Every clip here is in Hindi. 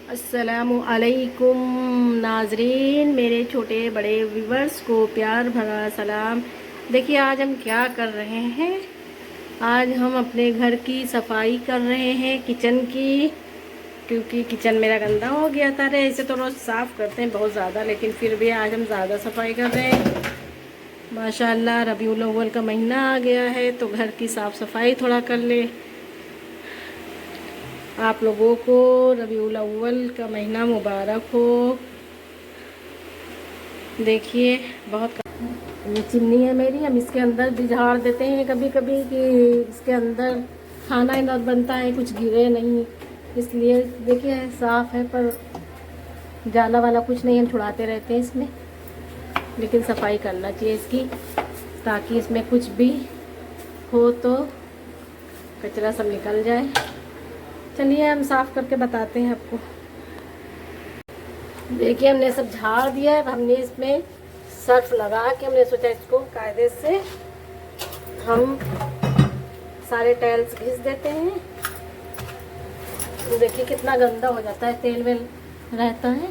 अस्सलामु अलैकुम नाजरीन, मेरे छोटे बड़े व्यूवर्स को प्यार भरा सलाम। देखिए आज हम क्या कर रहे हैं। आज हम अपने घर की सफाई कर रहे हैं, किचन की, क्योंकि किचन मेरा गंदा हो गया था। ऐसे तो रोज़ साफ़ करते हैं बहुत ज़्यादा, लेकिन फिर भी आज हम ज़्यादा सफाई कर रहे हैं। माशाल्लाह रबीउल अव्वल का महीना आ गया है तो घर की साफ़ सफाई थोड़ा कर ले। आप लोगों को रबीउल अव्वल का महीना मुबारक हो। देखिए बहुत ये चिमनी है मेरी, हम इसके अंदर भी झाड़ देते हैं कभी कभी कि इसके अंदर खाना ना बनता है, कुछ गिरे नहीं, इसलिए देखिए साफ़ है, पर जाला वाला कुछ नहीं, हम छुड़ाते रहते हैं इसमें। लेकिन सफाई करना चाहिए इसकी, ताकि इसमें कुछ भी हो तो कचरा सब निकल जाए। चलिए हम साफ़ करके बताते हैं आपको। देखिए हमने सब झाड़ दिया है। हमने इसमें सर्फ लगा के हमने सोचा इसको कायदे से हम सारे टाइल्स घिस देते हैं। देखिए कितना गंदा हो जाता है, तेल वेल रहता है,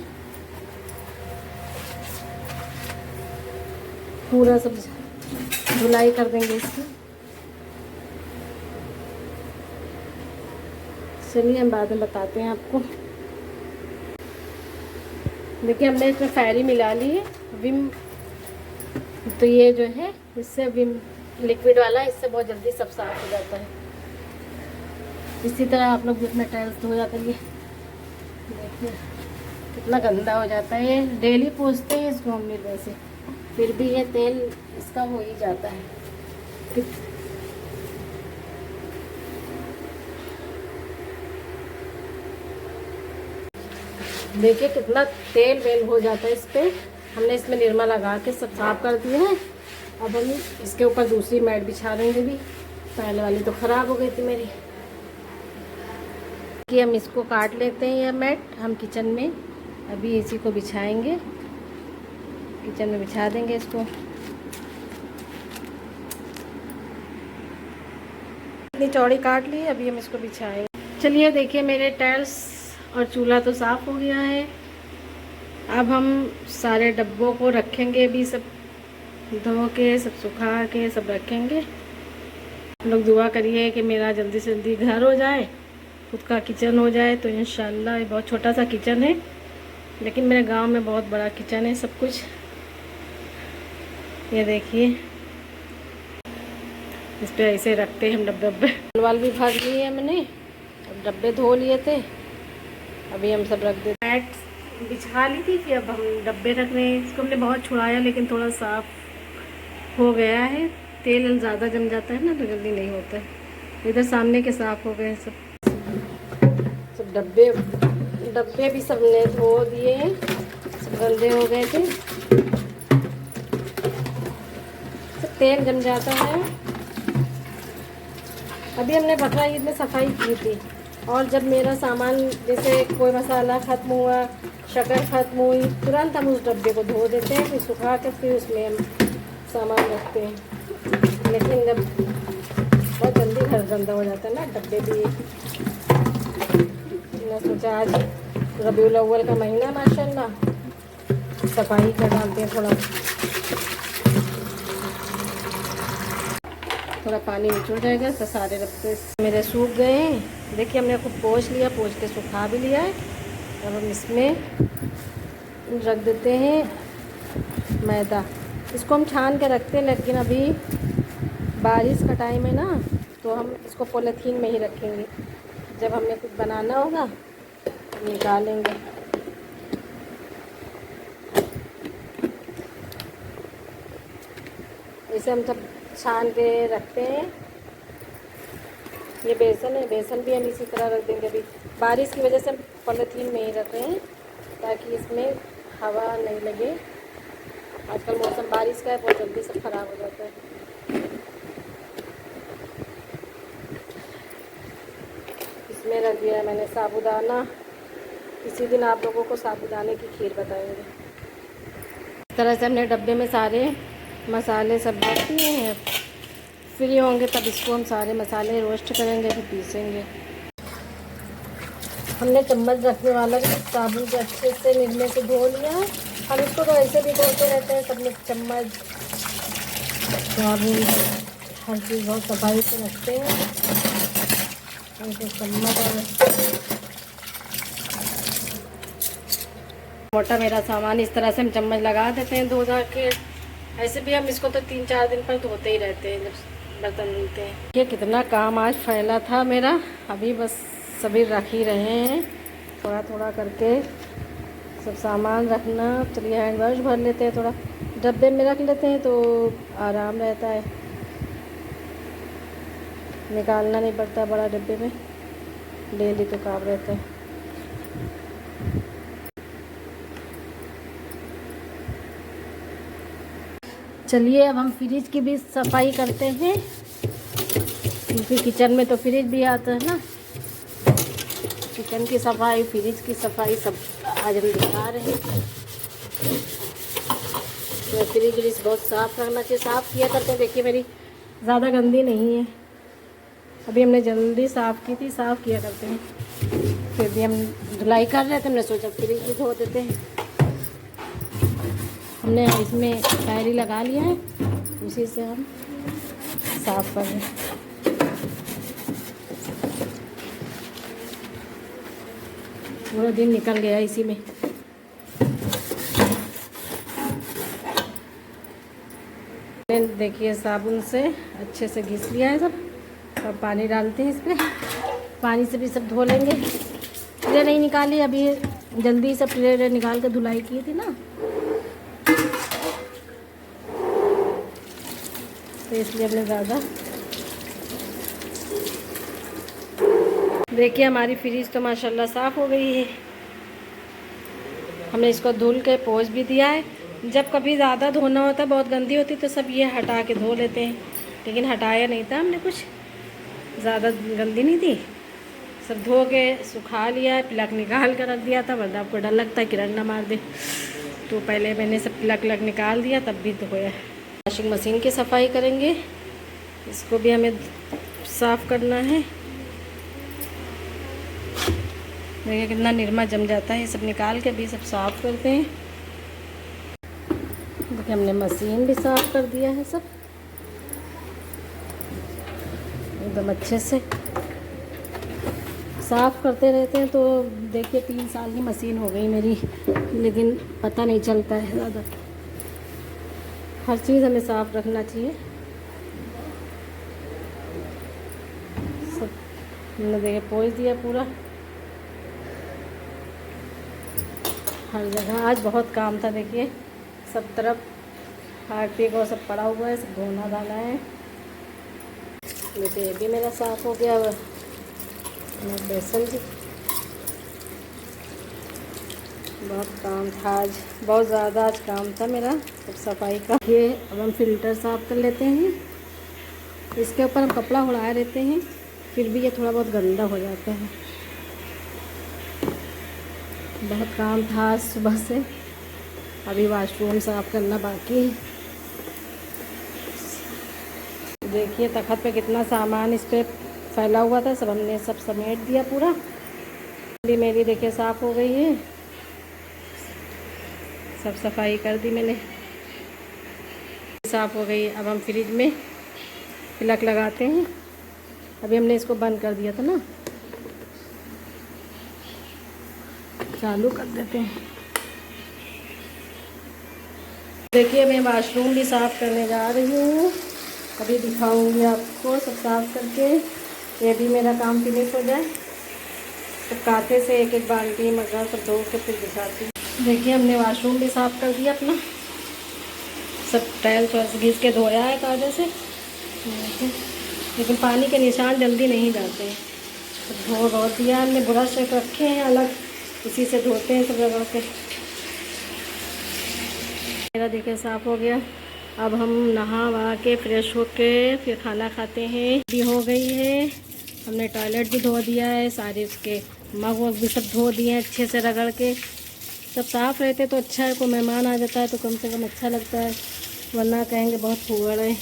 पूरा सब धुलाई कर देंगे इसकी। चलिए हम बाद में बताते हैं आपको। देखिए हमने इसमें फेरी मिला ली है, विम, तो ये जो है इससे विम लिक्विड वाला, इससे बहुत जल्दी सब साफ हो जाता है। इसी तरह आप लोग भी अपना टाइल्स धो जाते हैं। देखिए कितना गंदा हो जाता है, डेली पोंछते हैं इसको हमने, वैसे फिर भी ये तेल इसका हो ही जाता है। देखिए कितना तेल वेल हो जाता है इस पर। हमने इसमें निरमा लगा के सब साफ कर दिया है। अब हम इसके ऊपर दूसरी मैट बिछा देंगे भी, पहले वाली तो ख़राब हो गई थी मेरी। कि हम इसको काट लेते हैं, यह मैट हम किचन में अभी इसी को बिछाएंगे, किचन में बिछा देंगे इसको। इतनी चौड़ी काट ली, अभी हम इसको बिछाएंगे। चलिए देखिए मेरे टाइल्स और चूल्हा तो साफ़ हो गया है। अब हम सारे डब्बों को रखेंगे भी, सब धो के सब सुखा के सब रखेंगे। लोग दुआ करिए कि मेरा जल्दी से जल्दी घर हो जाए, खुद का किचन हो जाए तो इंशाल्लाह। ये बहुत छोटा सा किचन है, लेकिन मेरे गांव में बहुत बड़ा किचन है सब कुछ। ये देखिए इस पर ऐसे रखते हैं हम डब्बे। नलवाल भी भर लिए हैं मैंने, अब डब्बे धो लिए थे, अभी हम सब रख देते। मैट बिछा ली थी, फिर अब हम डब्बे रख रहे हैं। इसको हमने बहुत छुड़ाया, लेकिन थोड़ा साफ हो गया है। तेल ज़्यादा जम जाता है ना तो जल्दी नहीं होता है। इधर सामने के साफ़ हो गए सब डब्बे भी सबने धो दिए हैं, सब गंदे हो गए थे, सब तेल जम जाता है। अभी हमने बकरा ईद में सफाई की थी, और जब मेरा सामान जैसे कोई मसाला ख़त्म हुआ, शक्कर ख़त्म हुई, तुरंत हम उस डब्बे को धो देते हैं, फिर सुखा के फिर उसमें हम सामान रखते हैं। लेकिन जब बहुत जल्दी घर गंदा हो जाता है ना डब्बे भी। मैं सोचा आज रबीउल अव्वल का महीना माशाल्लाह, सफाई कर डालते हैं। थोड़ा पानी निचुड़ जाएगा तो सारे डब्बे मेरे सूख गए हैं। देखिए हमने खूब पोंछ लिया, पोंछ के सुखा भी लिया है। अब हम इसमें रख देते हैं मैदा। इसको हम छान के रखते हैं, लेकिन अभी बारिश का टाइम है ना, तो हम इसको पॉलीथीन में ही रखेंगे। जब हमें कुछ बनाना होगा तो निकालेंगे। इसे हम सब छान के रखते हैं। ये बेसन है, बेसन भी हम इसी तरह रख देंगे। अभी बारिश की वजह से हम पॉलीथीन में ही रख रहे हैं, ताकि इसमें हवा नहीं लगे। आजकल मौसम बारिश का है, बहुत जल्दी सब खराब हो जाता है। इसमें रख दिया है मैंने साबूदाना। इसी दिन आप लोगों को साबूदाने की खीर बताएंगे। इस तरह से हमने डब्बे में सारे मसाले सब रख दिए हैं। फ्री होंगे तब इसको हम सारे मसाले रोस्ट करेंगे, फिर पीसेंगे। हमने चम्मच रखने वाला भी साबुन से अच्छे से निरमे से धो लिया है। हम इसको तो ऐसे भी धोते रहते हैं, सब में चम्मच साबुन हर चीज़ बहुत सफाई से रखते हैं। ऐसे चम्मच और मोटा मेरा सामान इस तरह से हम चम्मच लगा देते हैं धो धा के। ऐसे भी हम इसको तो 3-4 दिन पर धोते ही रहते हैं जब बर्तन धुलते हैं। ये कितना काम आज फैला था मेरा, अभी बस सभी रख ही रहे हैं थोड़ा थोड़ा करके सब सामान रखना। चलिए हैंड वॉश भर लेते हैं, थोड़ा डब्बे में रख लेते हैं तो आराम रहता है, निकालना नहीं पड़ता बड़ा डब्बे में, डेली तो काम रहता है। चलिए अब हम फ्रिज की भी सफाई करते हैं, क्योंकि किचन में तो फ्रिज भी आता है ना। किचन की सफाई, फ्रिज की सफाई सब आज हम दिखा रहे हैं। तो फ्रिज बहुत साफ़ रखना चाहिए, साफ़ किया करते हैं। देखिए मेरी ज़्यादा गंदी नहीं है, अभी हमने जल्दी साफ़ की थी, साफ़ किया करते हैं। फिर भी हम धुलाई कर रहे थे, हमने सोचा फ्रिज भी धो देते हैं। हमने इसमें डायरी लगा लिया है, उसी से हम साफ़ कर रहे हैं। पूरा दिन निकल गया इसी में। देखिए साबुन से अच्छे से घिस लिया है सब। अब पानी डालते हैं इसमें, पानी से भी सब धो लेंगे। ट्रे नहीं निकाली, अभी जल्दी सब ट्रे निकाल के धुलाई की थी ना, तो इसलिए हमने ज़्यादा। देखिए हमारी फ्रिज तो माशाल्लाह साफ़ हो गई है। हमने इसको धुल के पोंछ भी दिया है। जब कभी ज़्यादा धोना होता है, बहुत गंदी होती तो सब ये हटा के धो लेते हैं, लेकिन हटाया नहीं था हमने, कुछ ज़्यादा गंदी नहीं थी। सब धो के सुखा लिया है, प्लग निकाल कर रख दिया था, वरना आपको डर लगता है कि रंग ना मार दे, तो पहले मैंने सब प्लग निकाल दिया तब भी धोया। वॉशिंग मशीन की सफाई करेंगे, इसको भी हमें साफ़ करना है। देखिए कितना निरमा जम जाता है, ये सब निकाल के अभी सब साफ़ करते हैं। देखिए हमने मशीन भी साफ़ कर दिया है, सब एकदम अच्छे से साफ़ करते रहते हैं। तो देखिए 3 साल की मशीन हो गई मेरी, लेकिन पता नहीं चलता है ज़्यादा। हर चीज़ हमें साफ़ रखना चाहिए। सब हमने देखिए पोंछ दिया पूरा हर जगह। आज बहुत काम था, देखिए सब तरफ हार्पिक और सब पड़ा हुआ है, सब धोना डाला है। देखिए ये भी मेरा साफ़ हो गया। बेसन जी बहुत काम था आज, बहुत ज़्यादा आज काम था मेरा सब सफाई का। ये अब हम फ़िल्टर साफ़ कर लेते हैं। इसके ऊपर हम कपड़ा उड़ाए रहते हैं, फिर भी ये थोड़ा बहुत गंदा हो जाता है। बहुत काम था आज सुबह से, अभी वॉशरूम साफ़ करना बाकी है। देखिए तख़्त पे कितना सामान इस पर फैला हुआ था, सब हमने सब समेट दिया पूरा। मेरी देखिए साफ़ हो गई है, सब सफाई कर दी मैंने, साफ़ हो गई। अब हम फ्रिज में प्लग लगाते हैं। अभी हमने इसको बंद कर दिया था ना, चालू कर देते हैं। देखिए मैं वॉशरूम भी साफ़ करने जा रही हूँ, अभी दिखाऊंगी आपको सब साफ़ करके। ये भी मेरा काम फिनिश हो जाए, सब कांटे से एक एक बाल्टी मग्गा सब धो के फिर दिखाती हूँ। देखिए हमने वॉशरूम भी साफ़ कर दिया अपना, सब टाइल्स वाइल्स घिस के धोया है कायदे से, लेकिन पानी के निशान जल्दी नहीं जाते हैं। सब धो दिया हमने, ब्रश रखे हैं अलग, इसी से धोते हैं सब जगह के। मेरा देखिए साफ़ हो गया। अब हम नहा वहा के फ्रेश होके फिर खाना खाते हैं। भी हो गई है, हमने टॉयलेट भी धो दिया है, सारे उसके मग वग भी सब धो दिए हैं अच्छे से रगड़ के। सब साफ़ रहते तो अच्छा है, कोई मेहमान आ जाता है तो कम से कम अच्छा लगता है, वरना कहेंगे बहुत फूहड़ है।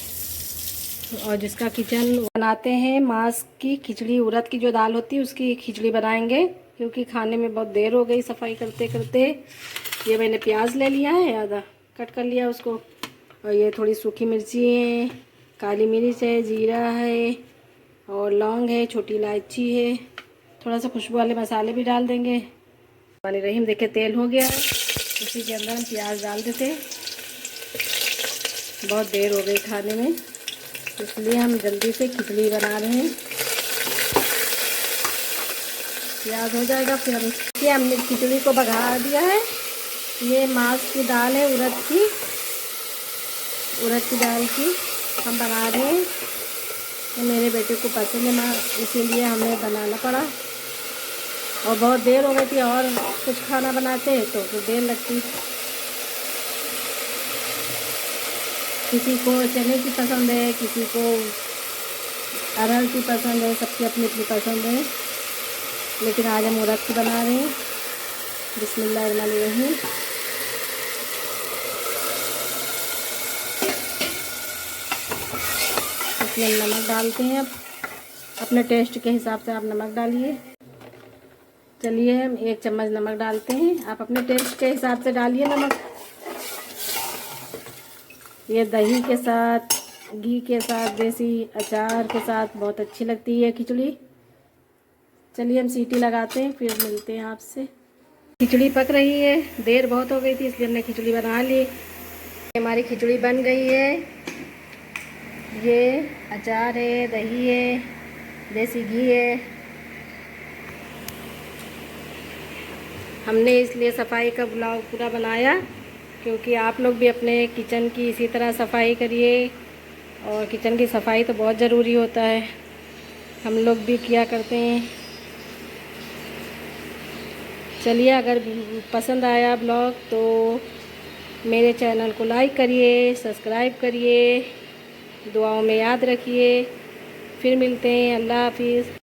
और जिसका किचन बनाते हैं, मांस की खिचड़ी, उड़द की जो दाल होती है उसकी खिचड़ी बनाएंगे। क्योंकि खाने में बहुत देर हो गई सफाई करते करते। ये मैंने प्याज ले लिया है, आधा कट कर लिया उसको, और ये थोड़ी सूखी मिर्ची है, काली मिर्च है, जीरा है और लौंग है, छोटी इलायची है, थोड़ा सा खुशबू वाले मसाले भी डाल देंगे। पानी रहीम देखिए तेल हो गया है, उसी के अंदर हम प्याज डाल देते हैं। बहुत देर हो गई खाने में, इसलिए हम जल्दी से खिचड़ी बना रहे हैं। प्याज हो जाएगा फिर हमने खिचड़ी को बघा दिया है। ये मांस की दाल है, उड़द की दाल की हम बना रहे हैं। तो मेरे बेटे को पसंद है माँ, इसीलिए हमें बनाना पड़ा। और बहुत देर हो गई थी, और कुछ खाना बनाते तो फिर देर लगती। किसी को चने की पसंद है, किसी को अरहर की पसंद है, सबकी अपनी अपनी पसंद है। लेकिन आज हम उड़द की बना रहे हैं। बिस्मिल्लाहिर्रहमानिर्रहीम। इसमें नमक डालते हैं। अब अपने टेस्ट के हिसाब से आप नमक डालिए। चलिए हम 1 चम्मच नमक डालते हैं, आप अपने टेस्ट के हिसाब से डालिए नमक। ये दही के साथ, घी के साथ, देसी अचार के साथ बहुत अच्छी लगती है खिचड़ी। चलिए हम सीटी लगाते हैं, फिर मिलते हैं आपसे। खिचड़ी पक रही है, देर बहुत हो गई थी इसलिए हमने खिचड़ी बना ली। हमारी खिचड़ी बन गई है। ये अचार है, दही है, देसी घी है। हमने इसलिए सफाई का ब्लॉग पूरा बनाया, क्योंकि आप लोग भी अपने किचन की इसी तरह सफाई करिए। और किचन की सफाई तो बहुत ज़रूरी होता है, हम लोग भी किया करते हैं। चलिए, अगर पसंद आया ब्लॉग तो मेरे चैनल को लाइक करिए, सब्सक्राइब करिए, दुआओं में याद रखिए। फिर मिलते हैं। अल्लाह हाफिज़।